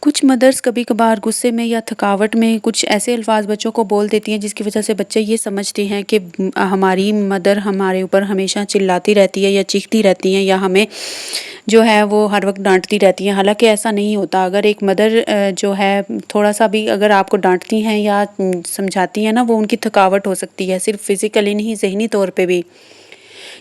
کچھ مدرس کبھی کبھار غصے میں یا تھکاوٹ میں کچھ ایسے الفاظ بچوں کو بول دیتی ہیں جس کی وجہ سے بچے یہ سمجھتے ہیں کہ ہماری مدر ہمارے اوپر ہمیشہ چلاتی رہتی ہے یا چیختی رہتی ہیں یا ہمیں جو ہے وہ ہر وقت ڈانٹتی رہتی ہیں، حالانکہ ایسا نہیں ہوتا۔ اگر ایک مدر جو ہے تھوڑا سا بھی اگر آپ کو ڈانٹتی ہیں یا سمجھاتی ہیں نا، وہ ان کی تھکاوٹ ہو سکتی ہے، صرف فزیکلی نہیں ذہنی طور پہ بھی۔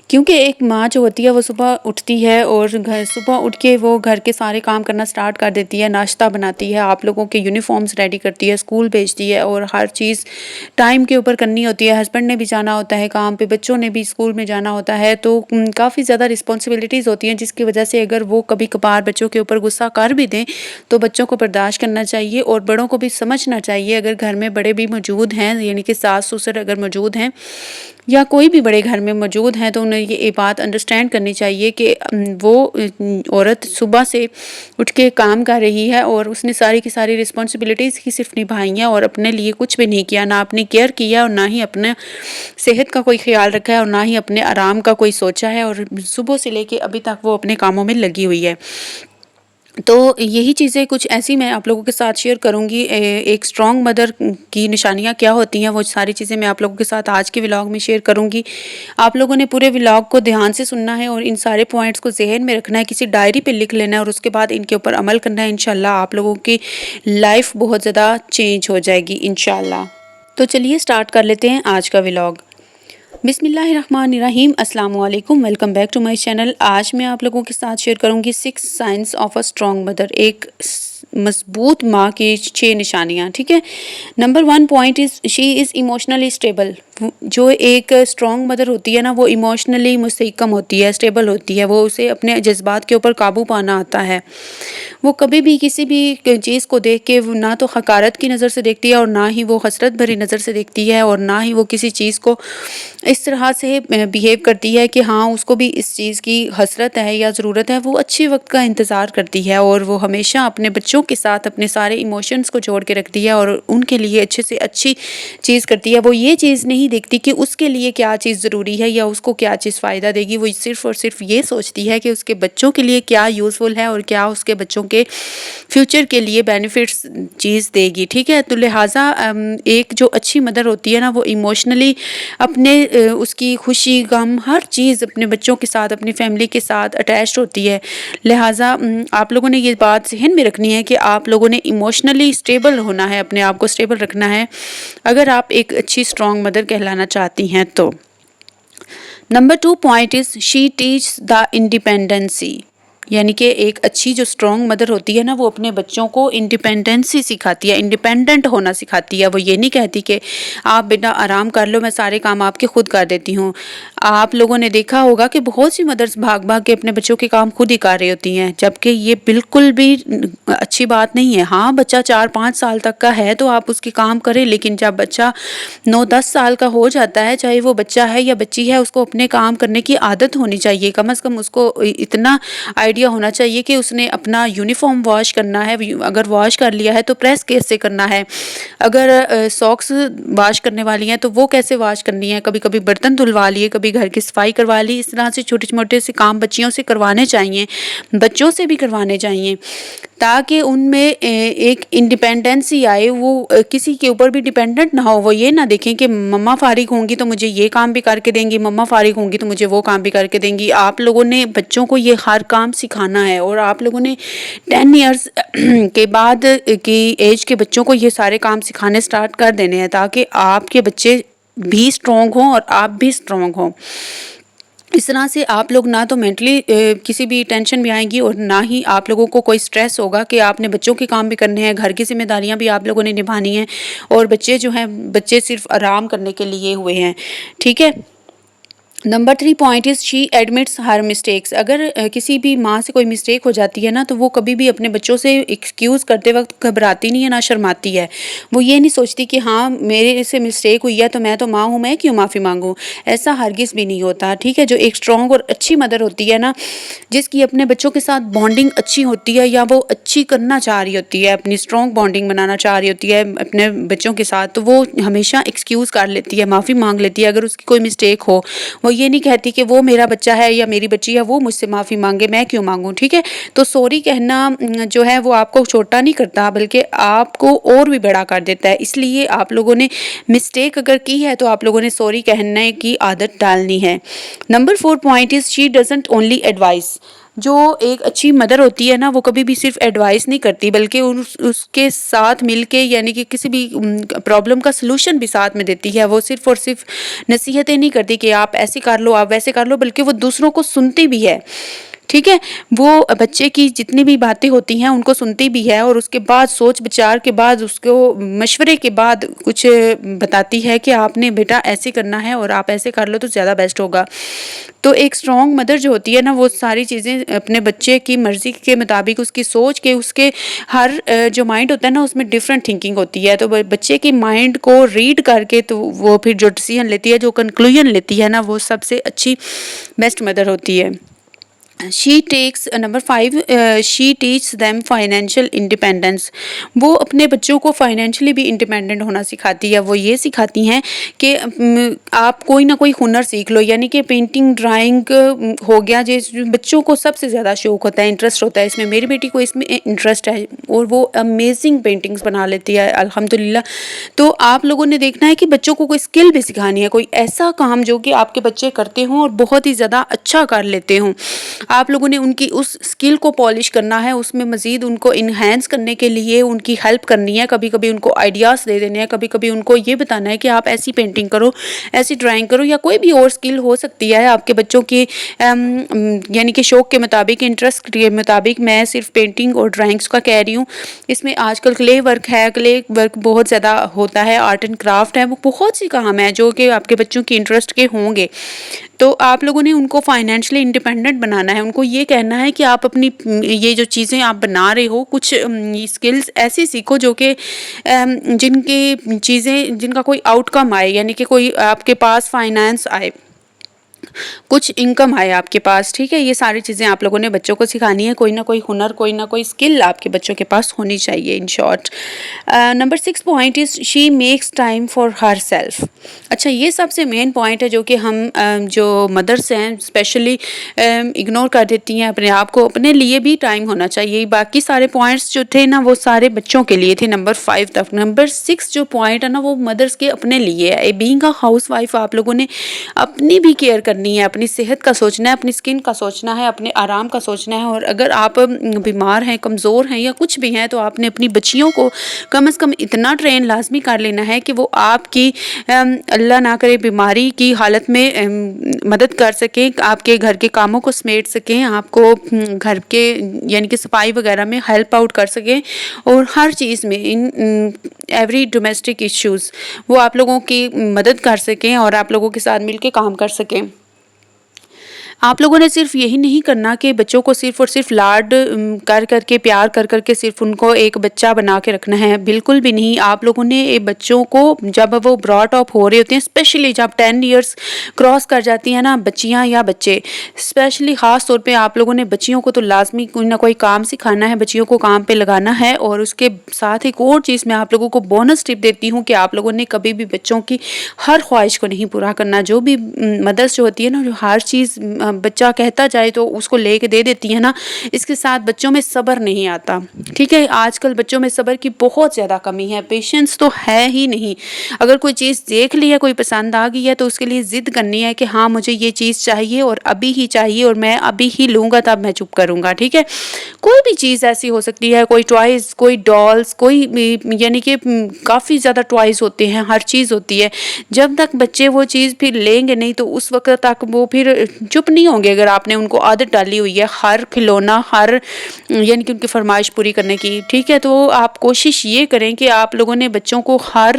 کیونکہ ایک ماں جو ہوتی ہے وہ صبح اٹھتی ہے اور صبح اٹھ کے وہ گھر کے سارے کام کرنا سٹارٹ کر دیتی ہے، ناشتہ بناتی ہے، آپ لوگوں کے یونیفارمز ریڈی کرتی ہے، اسکول بھیجتی ہے اور ہر چیز ٹائم کے اوپر کرنی ہوتی ہے۔ ہسبینڈ نے بھی جانا ہوتا ہے کام پہ، بچوں نے بھی اسکول میں جانا ہوتا ہے، تو کافی زیادہ رسپانسبلٹیز ہوتی ہیں، جس کی وجہ سے اگر وہ کبھی کبھار بچوں کے اوپر غصہ کر بھی دیں تو بچوں کو برداشت کرنا چاہیے اور بڑوں کو بھی سمجھنا چاہیے۔ اگر گھر میں بڑے بھی موجود ہیں، یعنی کہ ساس سسر اگر موجود ہیں یا کوئی بھی بڑے گھر میں موجود ہیں، تو انہیں یہ بات انڈرسٹینڈ کرنی چاہیے کہ وہ عورت صبح سے اٹھ کے کام کر رہی ہے اور اس نے ساری کی ساری رسپانسبلٹیز ہی صرف نبھائی ہیں اور اپنے لیے کچھ بھی نہیں کیا، نہ اپنی کیئر کیا اور نہ ہی اپنے صحت کا کوئی خیال رکھا ہے اور نہ ہی اپنے آرام کا کوئی سوچا ہے، اور صبح سے لے کے ابھی تک وہ اپنے کاموں میں لگی ہوئی ہے۔ تو یہی چیزیں کچھ ایسی میں آپ لوگوں کے ساتھ شیئر کروں گی۔ ایک اسٹرانگ مدر کی نشانیاں کیا ہوتی ہیں، وہ ساری چیزیں میں آپ لوگوں کے ساتھ آج کے ولاگ میں شیئر کروں گی۔ آپ لوگوں نے پورے ولاگ کو دھیان سے سننا ہے اور ان سارے پوائنٹس کو ذہن میں رکھنا ہے، کسی ڈائری پہ لکھ لینا ہے اور اس کے بعد ان کے اوپر عمل کرنا ہے۔ انشاءاللہ آپ لوگوں کی لائف بہت زیادہ چینج ہو جائے گی انشاءاللہ۔ تو چلیے سٹارٹ کر لیتے ہیں آج کا ولاگ۔ بسم اللہ الرحمن الرحیم، السلام علیکم، welcome back to my channel. آج میں آپ لوگوں کے ساتھ شیئر کروں گی 6 science of a strong mother, ایک مضبوط ماں کی 6 نشانیاں، ٹھیک ہے۔ Number 1 point is she is emotionally stable. جو ایک اسٹرانگ مدر ہوتی ہے نا، وہ ایموشنلی مستحکم ہوتی ہے، اسٹیبل ہوتی ہے، وہ اسے اپنے جذبات کے اوپر قابو پانا آتا ہے۔ وہ کبھی بھی کسی بھی چیز کو دیکھ کے نہ تو حقارت کی نظر سے دیکھتی ہے اور نہ ہی وہ حسرت بھری نظر سے دیکھتی ہے، اور نہ ہی وہ کسی چیز کو اس طرح سے بیہیو کرتی ہے کہ ہاں اس کو بھی اس چیز کی حسرت ہے یا ضرورت ہے۔ وہ اچھے وقت کا انتظار کرتی ہے اور وہ ہمیشہ اپنے بچوں کے ساتھ اپنے سارے ایموشنز کو جوڑ کے رکھتی ہے اور ان کے لیے اچھے سے اچھی چیز کرتی ہے۔ وہ یہ چیز نہیں دیکھتی کہ اس کے لیے کیا چیز ضروری ہے یا اس کو کیا چیز فائدہ دے گی، وہ صرف اور صرف یہ سوچتی ہے کہ اس کے بچوں کے لیے کیا یوزفل ہے اور کیا اس کے بچوں کے فیوچر کے لیے بینیفٹس چیز دے گی، ٹھیک ہے۔ تو لہٰذا ایک جو اچھی مدر ہوتی ہے نا، وہ ایموشنلی اپنے اس کی خوشی غم ہر چیز اپنے بچوں کے ساتھ اپنی فیملی کے ساتھ اٹیچڈ ہوتی ہے۔ لہٰذا آپ لوگوں نے یہ بات ذہن میں رکھنی ہے کہ آپ لوگوں نے ایموشنلی اسٹیبل ہونا ہے، اپنے آپ کو اسٹیبل رکھنا ہے اگر آپ ایک اچھی اسٹرانگ مدر کہلانا چاہتی ہیں تو۔ Number 2 point is she teaches the independence, یعنی کہ ایک اچھی جو اسٹرانگ مدر ہوتی ہے نا، وہ اپنے بچوں کو انڈیپینڈنسی سکھاتی ہے، انڈیپینڈنٹ ہونا سکھاتی ہے۔ وہ یہ نہیں کہتی کہ آپ بیٹا آرام کر لو، میں سارے کام آپ کے خود کر دیتی ہوں۔ آپ لوگوں نے دیکھا ہوگا کہ بہت سی مدرس بھاگ بھاگ کے اپنے بچوں کے کام خود ہی کر رہی ہوتی ہیں، جبکہ یہ بالکل بھی اچھی بات نہیں ہے۔ ہاں بچہ 4-5 سال تک کا ہے تو آپ اس کے کام کریں، لیکن جب بچہ 9-10 سال کا ہو جاتا ہے، چاہے وہ بچہ ہے یا بچی ہے، اس کو اپنے کام کرنے کی عادت ہونی چاہیے۔ کم از کم اس کو اتنا آئیڈیا ہونا چاہیے کہ اس نے اپنا یونیفارم واش کرنا ہے، اگر واش کر لیا ہے تو پریس کیسے کرنا ہے، اگر ساکس واش کرنے والی ہیں تو وہ کیسے واش کرنی ہے، کبھی کبھی برتن دھلوا لیے، کبھی گھر کی صفائی کروا لی۔ اس طرح سے چھوٹے موٹے سے کام بچیوں سے کروانے چاہیے، بچوں سے بھی کروانے چاہیے، تاکہ ان میں ایک انڈیپینڈنسی آئے، وہ کسی کے اوپر بھی ڈیپینڈنٹ نہ ہو۔ وہ یہ نہ دیکھیں کہ مما فارغ ہوں گی تو مجھے یہ کام بھی کر کے دیں گی، مما فارغ ہوں گی تو مجھے وہ کام بھی کر کے دیں گی۔ آپ لوگوں نے بچوں کو یہ ہر کام سکھانا ہے اور آپ لوگوں نے 10 ایئرس کے بعد کی ایج کے بچوں کو یہ سارے کام سکھانے سٹارٹ کر دینے ہیں، تاکہ آپ کے بچے بھی اسٹرانگ ہوں اور آپ بھی اسٹرانگ ہوں۔ اس طرح سے آپ لوگ نہ تو مینٹلی کسی بھی ٹینشن میں آئیں گی اور نہ ہی آپ لوگوں کو کوئی سٹریس ہوگا کہ آپ نے بچوں کے کام بھی کرنے ہیں، گھر کی ذمہ داریاں بھی آپ لوگوں نے نبھانی ہیں، اور بچے جو ہیں بچے صرف آرام کرنے کے لیے ہوئے ہیں، ٹھیک ہے۔ Number 3 point is she ایڈمٹس Hare mistakes. اگر کسی بھی ماں سے کوئی مسٹیک ہو جاتی ہے نا، تو وہ کبھی بھی اپنے بچوں سے ایکسکیوز کرتے وقت گھبراتی نہیں ہے، نہ شرماتی ہے۔ وہ یہ نہیں سوچتی کہ ہاں میرے سے مسٹیک ہوئی ہے تو میں تو ماں ہوں، میں کیوں معافی مانگوں، ایسا ہرگز بھی نہیں ہوتا، ٹھیک ہے۔ جو ایک اسٹرانگ اور اچھی مدر ہوتی ہے نا، جس کی اپنے بچوں کے ساتھ بانڈنگ اچھی ہوتی ہے یا وہ اچھی کرنا چاہ رہی ہوتی ہے، اپنی اسٹرانگ بانڈنگ بنانا چاہ رہی ہوتی ہے اپنے بچوں کے ساتھ، تو وہ ہمیشہ ایکسکیوز کر لیتی ہے، معافی مانگ لیتی ہے اگر اس کی کوئی مسٹیک ہو۔ وہ یہ نہیں کہتی کہ وہ میرا بچہ ہے یا میری بچی ہے وہ مجھ سے معافی مانگے، میں کیوں مانگوں، ٹھیک ہے. تو سوری کہنا جو ہے وہ آپ کو چھوٹا نہیں کرتا بلکہ آپ کو اور بھی بڑا کر دیتا ہے. اس لیے آپ لوگوں نے مسٹیک اگر کی ہے تو آپ لوگوں نے سوری کہنے کی عادت ڈالنی ہے. Number 4 point is she doesn't only advise. جو ایک اچھی مدر ہوتی ہے نا وہ کبھی بھی صرف ایڈوائس نہیں کرتی بلکہ اس کے ساتھ مل کے یعنی کہ کسی بھی پرابلم کا سلوشن بھی ساتھ میں دیتی ہے. وہ صرف اور صرف نصیحتیں نہیں کرتی کہ آپ ایسے کر لو آپ ویسے کر لو، بلکہ وہ دوسروں کو سنتی بھی ہے، ٹھیک ہے. وہ بچے کی جتنی بھی باتیں ہوتی ہیں ان کو سنتی بھی ہے اور اس کے بعد سوچ بچار کے بعد اس کو مشورے کے بعد کچھ بتاتی ہے کہ آپ نے بیٹا ایسے کرنا ہے اور آپ ایسے کر لو تو زیادہ بیسٹ ہوگا. تو ایک اسٹرانگ مدر جو ہوتی ہے نا وہ ساری چیزیں اپنے بچے کی مرضی کے مطابق اس کی سوچ کے اس کے ہر جو مائنڈ ہوتا ہے نا اس میں ڈفرینٹ تھنکنگ ہوتی ہے، تو بچے کے مائنڈ کو ریڈ کر کے تو وہ پھر جو ڈیسیژن لیتی ہے جو کنکلوژن لیتی ہے نا وہ سب سے اچھی بیسٹ مدر ہوتی ہے. She takes number 5 she teaches them financial independence. وہ اپنے بچوں کو فائنینشلی بھی انڈیپینڈنٹ ہونا سکھاتی ہے. وہ یہ سکھاتی ہیں کہ آپ کوئی نہ کوئی ہنر سیکھ لو، یعنی کہ پینٹنگ ڈرائنگ ہو گیا، جس بچوں کو سب سے زیادہ شوق ہوتا ہے انٹرسٹ ہوتا ہے اس میں. میری بیٹی کو اس میں انٹرسٹ ہے اور وہ امیزنگ پینٹنگز بنا لیتی ہے الحمدللہ. تو آپ لوگوں نے دیکھنا ہے کہ بچوں کو کوئی اسکل بھی سکھانی ہے، کوئی ایسا کام جو کہ آپ کے بچے کرتے ہوں اور بہت ہی زیادہ اچھا کر لیتے ہوں. آپ لوگوں نے ان کی اس اسکل کو پالش کرنا ہے، اس میں مزید ان کو انہینس کرنے کے لیے ان کی ہیلپ کرنی ہے. کبھی کبھی ان کو آئیڈیاز دے دینے ہیں، کبھی کبھی ان کو یہ بتانا ہے کہ آپ ایسی پینٹنگ کرو، ایسی ڈرائنگ کرو، یا کوئی بھی اور اسکل ہو سکتی ہے آپ کے بچوں کی یعنی کہ شوق کے مطابق، انٹرسٹ کے مطابق. میں صرف پینٹنگ اور ڈرائنگس کا کہہ رہی ہوں. اس میں آج کل کلے ورک ہے، کلے ورک بہت زیادہ ہوتا ہے، آرٹ اینڈ کرافٹ ہے، وہ بہت سی کام ہے جو کہ آپ کے بچوں کی انٹرسٹ کے ہوں گے. تو آپ لوگوں نے ان کو فائنینشلی انڈیپینڈنٹ بنانا ہے. ان کو یہ کہنا ہے کہ آپ اپنی یہ جو چیزیں آپ بنا رہے ہو کچھ اسکلز ایسی سیکھو جو کہ جن کی چیزیں جن کا کوئی آؤٹ کم آئے، یعنی کہ کوئی آپ کے پاس فائنانس آئے، کچھ انکم آئے آپ کے پاس، ٹھیک ہے. یہ ساری چیزیں آپ لوگوں نے بچوں کو سکھانی ہے. کوئی نہ کوئی ہنر، کوئی نہ کوئی اسکل آپ کے بچوں کے پاس ہونی چاہیے. In short number 6 point is she makes time for her self. اچھا، یہ سب سے مین پوائنٹ ہے جو کہ ہم جو مدرس ہیں اسپیشلی اگنور کر دیتی ہیں. اپنے آپ کو، اپنے لیے بھی ٹائم ہونا چاہیے. باقی سارے پوائنٹس جو تھے نا وہ سارے بچوں کے لیے تھے نمبر 5 تک. نمبر 6 جو پوائنٹ ہے نا وہ مدرس کے اپنے لیے ہے. بینگ اے ہاؤس وائف آپ لوگوں نے اپنی بھی کیئر کرنی ہے، اپنی صحت کا سوچنا ہے، اپنی اسکن کا سوچنا ہے، اپنے آرام کا سوچنا ہے. اور اگر آپ بیمار ہیں، کمزور ہیں یا کچھ بھی ہیں تو آپ نے اپنی بچیوں کو کم از کم اتنا ٹرین لازمی کر لینا ہے کہ وہ آپ کی اللہ نہ کرے بیماری کی حالت میں مدد کر سکیں، آپ کے گھر کے کاموں کو سمیٹ سکیں، آپ کو گھر کے یعنی کہ صفائی وغیرہ میں ہیلپ آؤٹ کر سکیں، اور ہر چیز میں ان ایوری ڈومیسٹک ایشوز وہ آپ لوگوں کی مدد کر سکیں اور آپ لوگوں کے ساتھ مل کے کام کر سکیں. آپ لوگوں نے صرف یہی نہیں کرنا کہ بچوں کو صرف اور صرف لاڈ کر کے پیار کر کے صرف ان کو ایک بچہ بنا کے رکھنا ہے، بالکل بھی نہیں. آپ لوگوں نے بچوں کو جب وہ براٹ اپ ہو رہے ہوتے ہیں، اسپیشلی جب 10 ایئرس کراس کر جاتی ہیں نا بچیاں یا بچے، اسپیشلی خاص طور پہ آپ لوگوں نے بچیوں کو تو لازمی کوئی نہ کوئی کام سکھانا ہے، بچیوں کو کام پہ لگانا ہے. اور اس کے ساتھ ایک اور چیز میں آپ لوگوں کو بونس ٹپ دیتی ہوں کہ آپ لوگوں نے کبھی بھی بچوں کی ہر خواہش کو نہیں پورا کرنا. جو بھی مدرس جو ہوتی ہے نا جو ہر چیز بچہ کہتا جائے تو اس کو لے کے دے دیتی ہے نا، اس کے ساتھ بچوں میں صبر نہیں آتا. ٹھیک ہے، آج کل بچوں میں صبر کی بہت زیادہ کمی ہے، پیشنس تو ہے ہی نہیں. اگر کوئی چیز دیکھ لی ہے، کوئی پسند آ گئی ہے تو اس کے لیے ضد کرنی ہے کہ ہاں مجھے یہ چیز چاہیے اور ابھی ہی چاہیے اور میں ابھی ہی لوں گا تب میں چپ کروں گا. ٹھیک ہے، کوئی بھی چیز ایسی ہو سکتی ہے، کوئی ٹوائز، کوئی ڈالز، کوئی یعنی کہ کافی زیادہ ٹوائز ہوتے ہیں، ہر چیز ہوتی ہے. جب تک بچے وہ چیز پھر لیں گے نہیں تو اس وقت تک وہ پھر چپ نہیں ہوں گے. اگر آپ نے ان کو عادت ڈالی ہوئی ہے ہر کھلونا، ہر یعنی کہ ان کی فرمائش پوری کرنے کی، ٹھیک ہے، تو آپ کوشش یہ کریں کہ آپ لوگوں نے بچوں کو ہر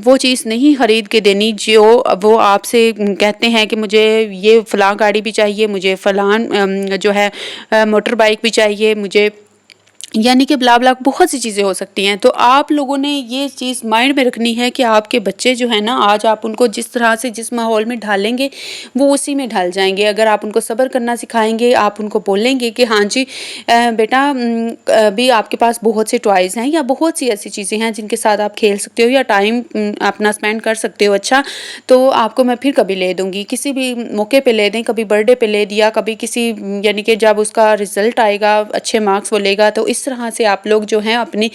وہ چیز نہیں خرید کے دینی جو وہ آپ سے کہتے ہیں کہ مجھے یہ فلاں گاڑی بھی چاہیے، مجھے فلاں جو ہے موٹر بائک بھی چاہیے، مجھے یعنی کہ بلا بلا بہت سی چیزیں ہو سکتی ہیں۔ تو آپ لوگوں نے یہ چیز مائنڈ میں رکھنی ہے کہ آپ کے بچے جو ہیں نا، آج آپ ان کو جس طرح سے جس ماحول میں ڈھالیں گے وہ اسی میں ڈھل جائیں گے۔ اگر آپ ان کو صبر کرنا سکھائیں گے، آپ ان کو بولیں گے کہ ہاں جی بیٹا ابھی آپ کے پاس بہت سے ٹوائز ہیں یا بہت سی ایسی چیزیں ہیں جن کے ساتھ آپ کھیل سکتے ہو یا ٹائم اپنا اسپینڈ کر سکتے ہو، اچھا تو آپ کو میں پھر کبھی لے دوں گی، کسی بھی موقع پہ لے دیں، کبھی برتھ ڈے پہ لے دیا، کبھی کسی یعنی کہ جب اس کا رزلٹ آئے گا، اچھے مارکس وہ لے گا، تو اس طرح سے آپ لوگ جو ہیں اپنی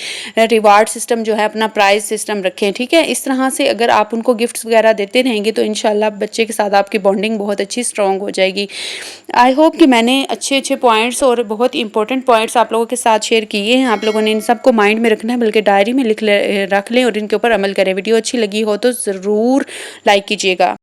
ریوارڈ سسٹم جو ہے اپنا پرائز سسٹم رکھیں، ٹھیک ہے۔ اس طرح سے اگر آپ ان کو گفٹس وغیرہ دیتے رہیں گے تو انشاءاللہ بچے کے ساتھ آپ کی بانڈنگ بہت اچھی اسٹرانگ ہو جائے گی۔ آئی ہوپ کہ میں نے اچھے اچھے پوائنٹس اور بہت امپورٹنٹ پوائنٹس آپ لوگوں کے ساتھ شیئر کیے ہیں۔ آپ لوگوں نے ان سب کو مائنڈ میں رکھنا ہے، بلکہ ڈائری میں رکھ لیں اور ان کے اوپر عمل کریں۔ ویڈیو اچھی لگی ہو تو ضرور لائک کیجیے گا۔